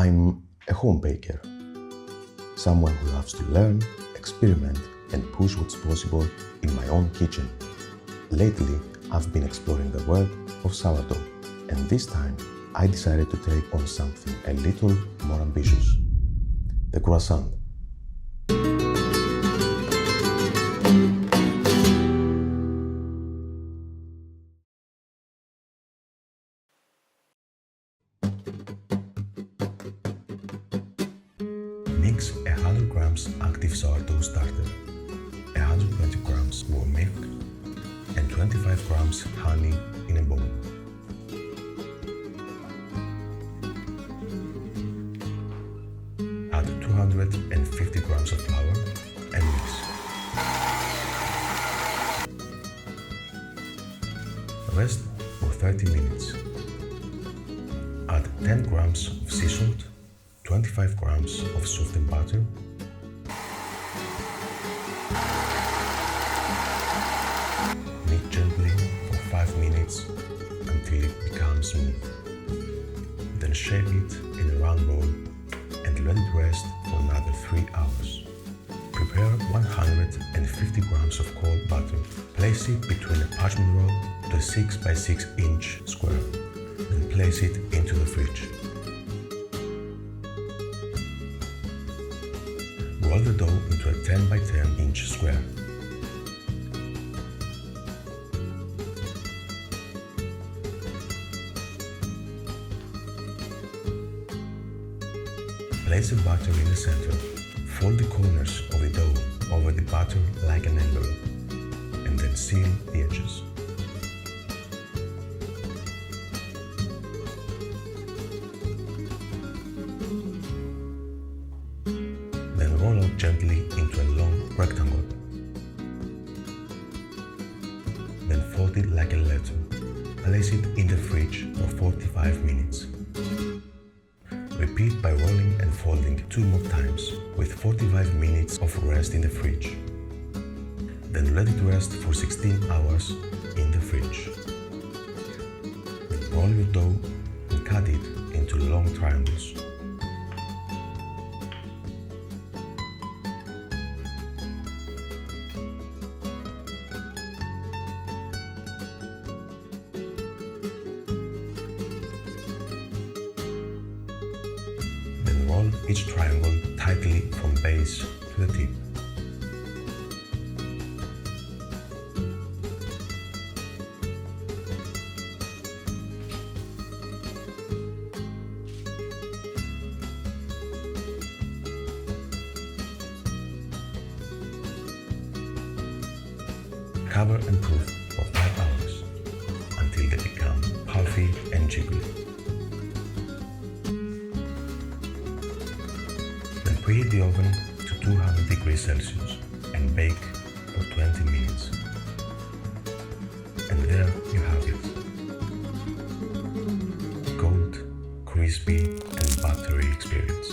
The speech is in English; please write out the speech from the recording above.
I'm a home baker, someone who loves to learn, experiment, and push what's possible in my own kitchen. Lately, I've been exploring the world of sourdough, and this time I decided to take on something a little more ambitious: the croissant. Mix 100 grams active sourdough starter, 120 grams warm milk, and 25 grams honey in a bowl. Add 250 grams of flour and mix. Rest for 30 minutes. Add 10 grams of sea salt, 25 grams of softened butter, knead gently for 5 minutes until it becomes smooth. Then shape it in a round roll and let it rest for another 3 hours. Prepare 150 grams of cold butter. Place it between a parchment roll to a 6 by 6 inch square. Then place it into the fridge. Roll the dough into a 10 by 10 inch square. Place the butter in the center. Fold the corners of the dough over the butter like an envelope, and then seal the edges. Then roll out gently into a long rectangle. Then fold it like a letter. Place it in the fridge for 45 minutes. Repeat by rolling and folding 2 more times with 45 minutes of rest in the fridge. Then let it rest for 16 hours in the fridge. Then roll your dough and cut it into long triangles. Roll each triangle tightly from base to the tip. Cover and cook for 5 hours until they become puffy and jiggly. Preheat the oven to 200 degrees Celsius and bake for 20 minutes. And there you have it. Cold, crispy and buttery experience.